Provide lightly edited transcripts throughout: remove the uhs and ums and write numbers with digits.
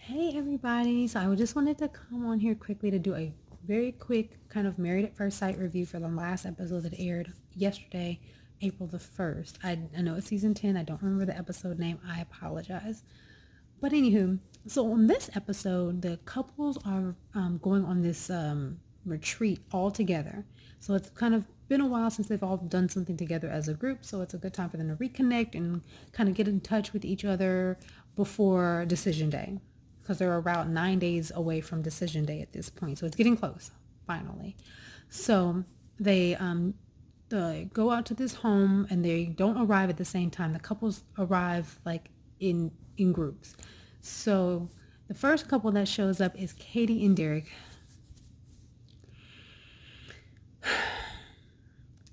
Hey everybody, so I just wanted to come on here quickly to do a very quick kind of Married at First Sight review for the last episode that aired yesterday, April the 1st. I know it's season 10, I don't remember the episode name, I apologize. But anywho, so on this episode, the couples are going on this retreat all together. So it's kind of been a while since they've all done something together as a group, so it's a good time for them to reconnect and kind of get in touch with each other before decision day, because they're about 9 days away from decision day at this point. So it's getting close, finally. So they go out to this home and they don't arrive at the same time. The couples arrive like in groups. So the first couple that shows up is Katie and Derek.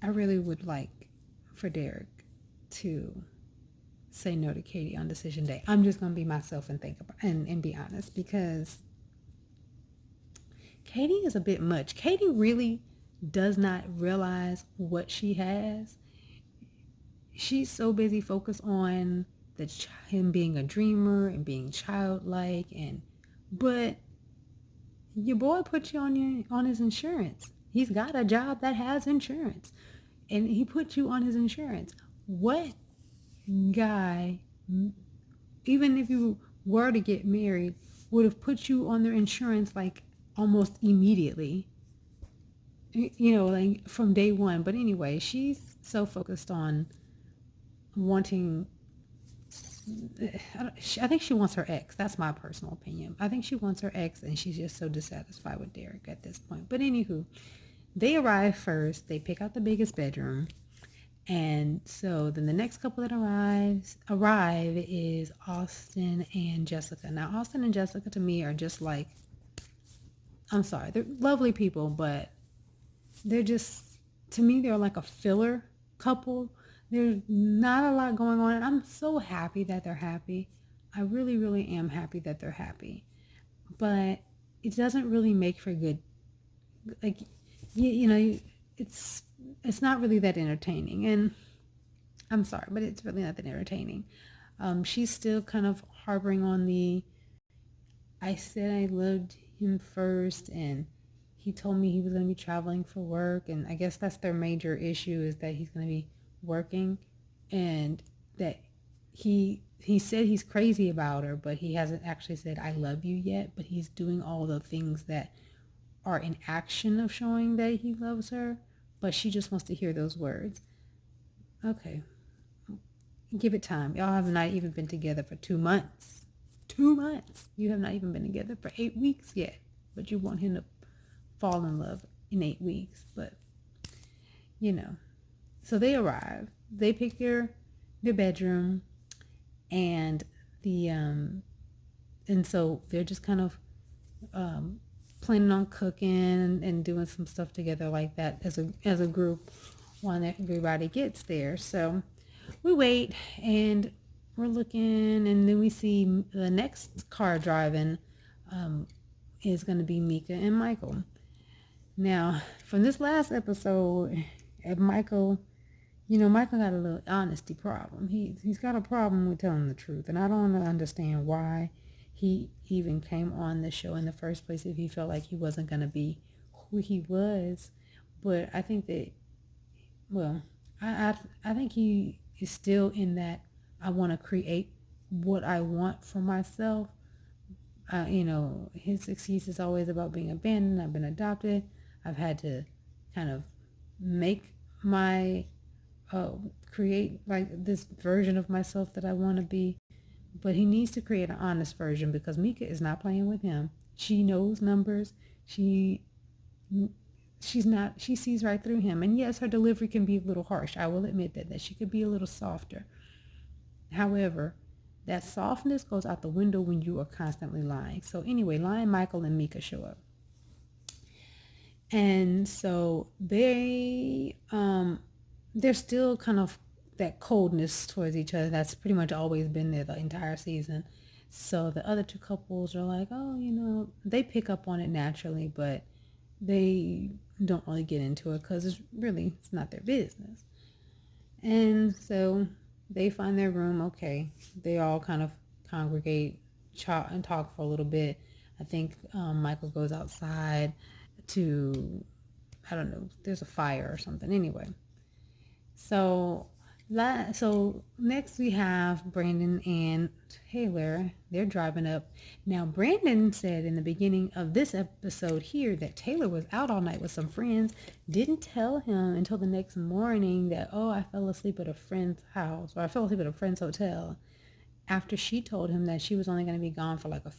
I really would like for Derek to say no to Katie on decision day. I'm just gonna be myself and think about and be honest, because Katie is a bit much. Katie really does not realize what she has. She's so busy focused on him being a dreamer and being childlike, but your boy put you on his insurance. He's got a job that has insurance, and he put you on his insurance. What guy, even if you were to get married, would have put you on their insurance like almost immediately? Like from day one. But anyway, she's so focused on wanting, I think she wants her ex. That's my personal opinion. I think she wants her ex, and she's just so dissatisfied with Derek at this point. But anywho, they arrive first. They pick out the biggest bedroom. And so then the next couple that arrive is Austin and Jessica. Now, Austin and Jessica to me are just like, I'm sorry, they're lovely people, but they're just, to me, they're like a filler couple. There's not a lot going on, and I'm so happy that they're happy. I really, really am happy that they're happy. But it doesn't really make for good, like, it's not really that entertaining. And I'm sorry, but it's really not that entertaining. She's still kind of harboring on I said I loved him first, and he told me he was going to be traveling for work, and I guess that's their major issue, is that he's going to be working, and that he said he's crazy about her, but he hasn't actually said I love you yet, but he's doing all the things that are in action of showing that he loves her, but she just wants to hear those words. Okay, give it time. Y'all have not even been together for 2 months. 2 months. You have not even been together for 8 weeks yet, but you want him to fall in love in 8 weeks. But so they arrive. They pick their bedroom, and and so they're just kind of planning on cooking and doing some stuff together like that as a group when everybody gets there. So we wait, and we're looking, and then we see the next car driving is going to be Mika and Michael. Now, from this last episode, Michael got a little honesty problem. He's got a problem with telling the truth, and I don't understand why he even came on the show in the first place if he felt like he wasn't going to be who he was. But I think that, well, I think he is still in that I want to create what I want for myself. His excuse is always about being abandoned. I've been adopted. I've had to kind of make my create like this version of myself that I want to be. But he needs to create an honest version, because Mika is not playing with him. She knows numbers. She's not, she sees right through him. And yes, her delivery can be a little harsh. I will admit that she could be a little softer. However, that softness goes out the window when you are constantly lying. So anyway, Lion Michael and Mika show up. And so they're still kind of that coldness towards each other that's pretty much always been there the entire season. So the other two couples are like, oh, they pick up on it naturally, but they don't really get into it because it's not their business. And so they find their room. Okay, they all kind of congregate and talk for a little bit. I think Michael goes outside to, I don't know, there's a fire or something. Anyway, so so next we have Brandon and Taylor. They're driving up. Now Brandon said in the beginning of this episode here that Taylor was out all night with some friends. Didn't tell him until the next morning that, oh, I fell asleep at a friend's house, or I fell asleep at a friend's hotel, after she told him that she was only going to be gone for like a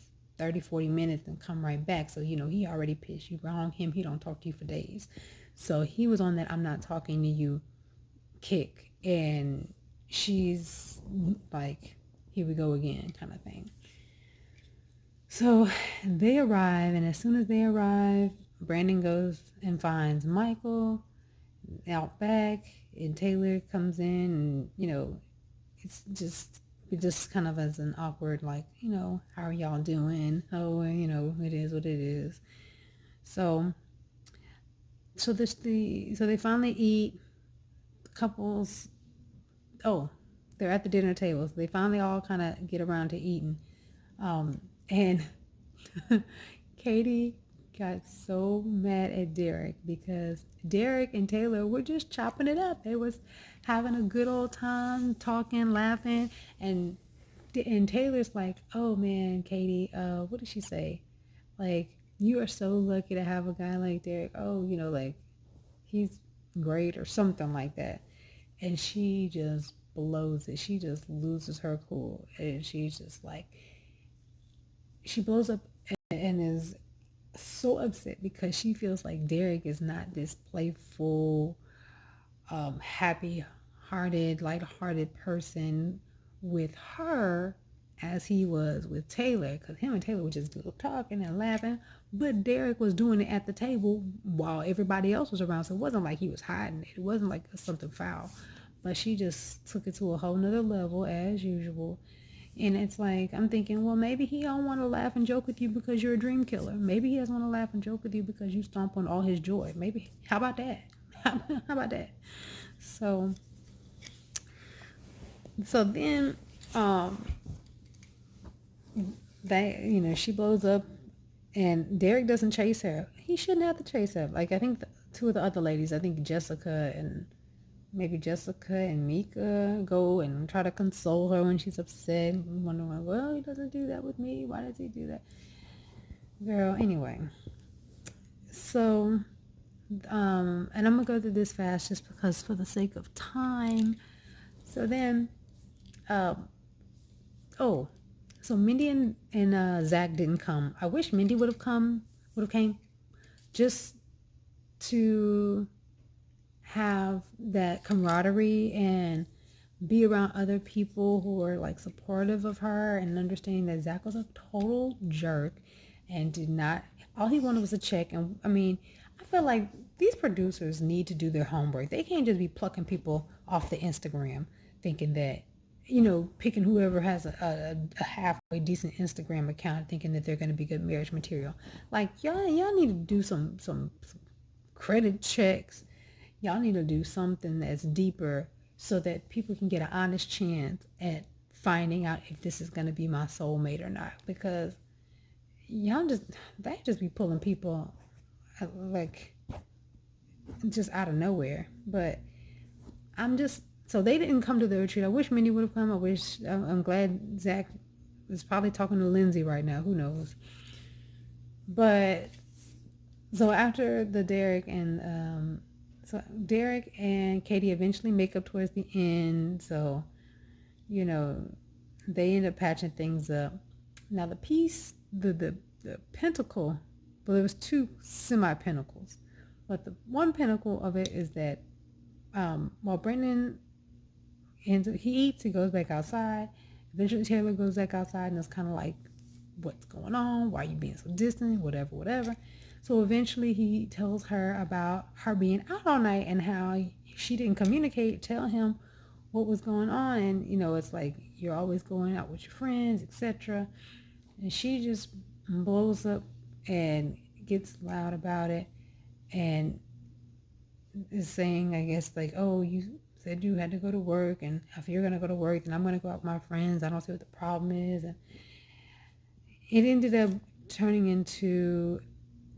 30-40 minutes and come right back. So, he already pissed you wrong him. He don't talk to you for days. So he was on that I'm not talking to you kick. And she's like, here we go again kind of thing. So they arrive, and as soon as they arrive, Brandon goes and finds Michael out back, and Taylor comes in, and it's just kind of as an awkward, like, how are y'all doing? Oh, it is what it is. So they finally eat. Couples, they're at the dinner table. So they finally all kind of get around to eating. And Katie got so mad at Derek because Derek and Taylor were just chopping it up. They was having a good old time, talking, laughing, and Taylor's like, oh man, Katie, what did she say? Like, you are so lucky to have a guy like Derek. Oh, like, he's great or something like that. And she just blows it. She just loses her cool. And she's just like, she blows up and is so upset because she feels like Derek is not this playful, happy-hearted, light-hearted person with her as he was with Taylor, because him and Taylor were just talking and laughing, but Derek was doing it at the table while everybody else was around, so it wasn't like he was hiding it. It wasn't like something foul, but she just took it to a whole nother level as usual. And it's like, I'm thinking, well, maybe he don't want to laugh and joke with you because you're a dream killer. Maybe he doesn't want to laugh and joke with you because you stomp on all his joy. Maybe, how about that? How about that? So then, she blows up, and Derek doesn't chase her. He shouldn't have to chase her. Like, I think two of the other ladies, I think Jessica and Mika, go and try to console her when she's upset, wondering, well, he doesn't do that with me. Why does he do that? Girl, anyway. So, and I'm going to go through this fast just because for the sake of time. So then, so Mindy and Zach didn't come. I wish Mindy would have came just to have that camaraderie and be around other people who are like supportive of her and understanding that Zach was a total jerk and did not, all he wanted was a check. And I mean, I feel like these producers need to do their homework. They can't just be plucking people off the Instagram thinking that, picking whoever has a halfway decent Instagram account thinking that they're going to be good marriage material. Like, y'all need to do some credit checks. Y'all need to do something that's deeper so that people can get an honest chance at finding out if this is going to be my soulmate or not. Because they just be pulling people like just out of nowhere. But so they didn't come to the retreat. I wish Mindy would have come. I'm glad Zach is probably talking to Lindsay right now. Who knows? But so after the Derek and Katie eventually make up towards the end. So, they end up patching things up. Now the piece, the pentacle, well, there was two semi-pentacles. But the one pentacle of it is that while Brendan he eats, he goes back outside. Eventually Taylor goes back outside and it's kind of like, what's going on? Why are you being so distant? Whatever. So eventually he tells her about her being out all night and how she didn't tell him what was going on. And, it's like, you're always going out with your friends, etc. And she just blows up and gets loud about it and is saying, I guess, like, oh, you said you had to go to work, and if you're going to go to work, then I'm going to go out with my friends. I don't see what the problem is. And it ended up turning into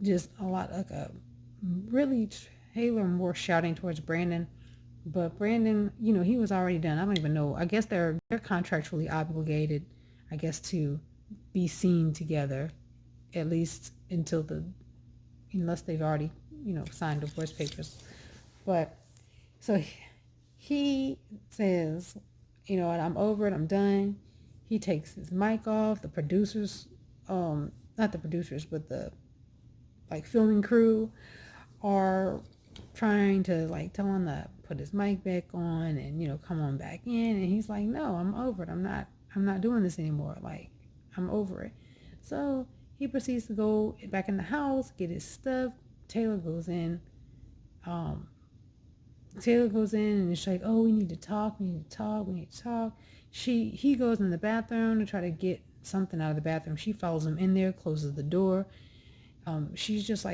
just a lot like a really Taylor more shouting towards Brandon. But Brandon, he was already done. I don't even know. I guess they're contractually obligated, I guess, to be seen together, at least unless they've already, signed divorce papers. But so he says, what, I'm over it, I'm done. He takes his mic off. The producers, not the producers, but the filming crew are trying to tell him to put his mic back on and come on back in, and he's like, no, I'm over it. I'm not doing this anymore. I'm over it. So he proceeds to go back in the house, get his stuff. Taylor goes in. And it's like, oh, we need to talk. He goes in the bathroom to try to get something out of the bathroom. She follows him in there, closes the door. She's just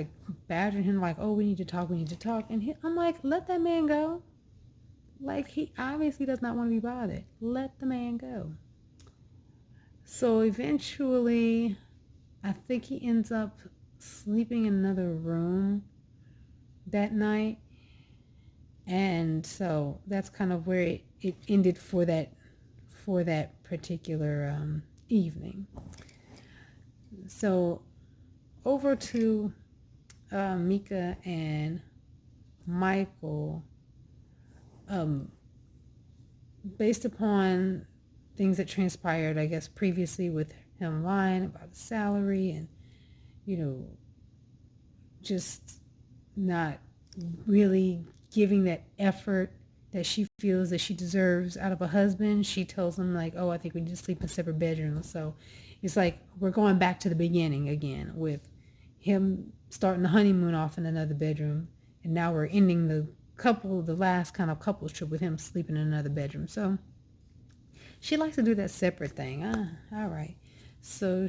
badgering him oh, we need to talk. And I'm like, let that man go. He obviously does not want to be bothered. Let the man go. So eventually, I think he ends up sleeping in another room that night. And so that's kind of where it ended for that particular evening. So over to Mika and Michael. Based upon things that transpired, I guess, previously with him lying about the salary and, just not really giving that effort that she feels that she deserves out of a husband. She tells him oh, I think we need to sleep in separate bedrooms. So it's we're going back to the beginning again with him starting the honeymoon off in another bedroom. And now we're ending the last kind of couples trip with him sleeping in another bedroom. So she likes to do that separate thing. All right. So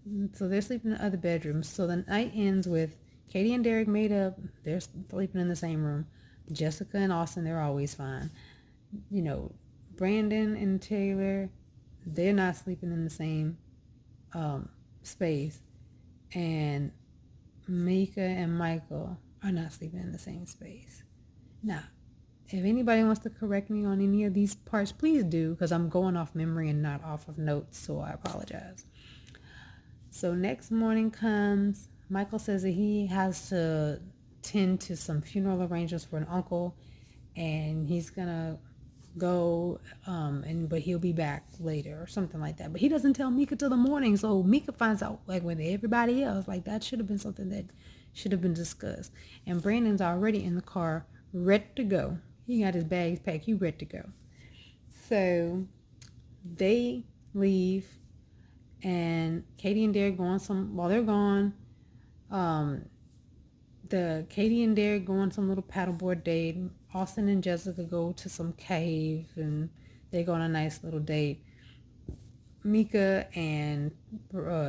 they're sleeping in the other bedrooms. So the night ends with Katie and Derek made up. They're sleeping in the same room. Jessica and Austin, they're always fine. Brandon and Taylor, they're not sleeping in the same space. And Mika and Michael are not sleeping in the same space. Now, if anybody wants to correct me on any of these parts, please do, because I'm going off memory and not off of notes, so I apologize. So next morning comes, Michael says that he has to tend to some funeral arrangements for an uncle, and he's gonna go, but he'll be back later or something like that. But he doesn't tell Mika till the morning, so Mika finds out with everybody else. That should have been something that should have been discussed. And Brandon's already in the car, ready to go. He got his bags packed. He ready to go. So they leave, and Katie and Derek while they're gone, Katie and Derek go on some little paddleboard date. Austin and Jessica go to some cave, and they go on a nice little date. Mika and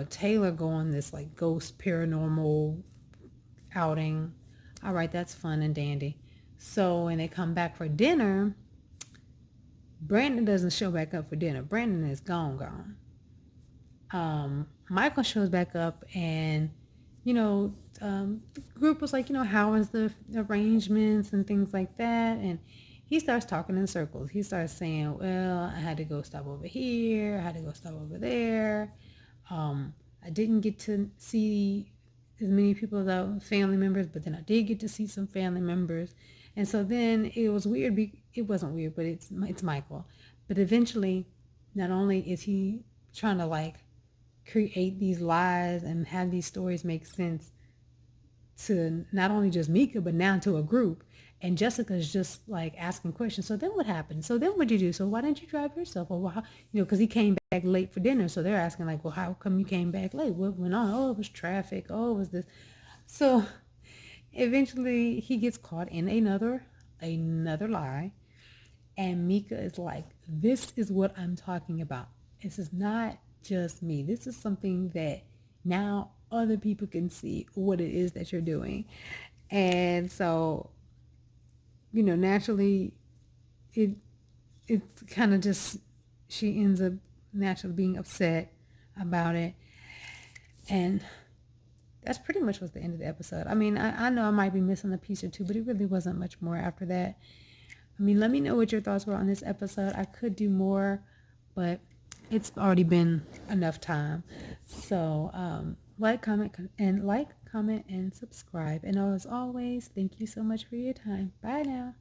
Taylor go on this ghost paranormal outing. All right, that's fun and dandy. So when they come back for dinner, Brandon doesn't show back up for dinner. Brandon is gone. Michael shows back up, and the group was how is the arrangements and things like that, and he starts talking in circles. He starts saying, well, I had to go stop over here, I had to go stop over there. I didn't get to see as many people as family members, but then I did get to see some family members. And so then it was weird. It wasn't weird, but it's Michael. But eventually, not only is he trying to create these lies and have these stories make sense to not only just Mika, but now to a group. And Jessica's just asking questions. So then what happened? So then what'd you do? So why didn't you drive yourself? Or why, because he came back late for dinner. So they're asking well, how come you came back late? What went on? Oh, it was traffic. Oh, it was this. So eventually he gets caught in another lie. And Mika is this is what I'm talking about. This is not just me. This is something that now other people can see what it is that you're doing. And so, naturally it's kind of just, she ends up naturally being upset about it. And that's pretty much was the end of the episode. I mean, I know I might be missing a piece or two, but it really wasn't much more after that. I mean, let me know what your thoughts were on this episode. I could do more, but it's already been enough time. So like, comment, and subscribe. And as always, thank you so much for your time. Bye now.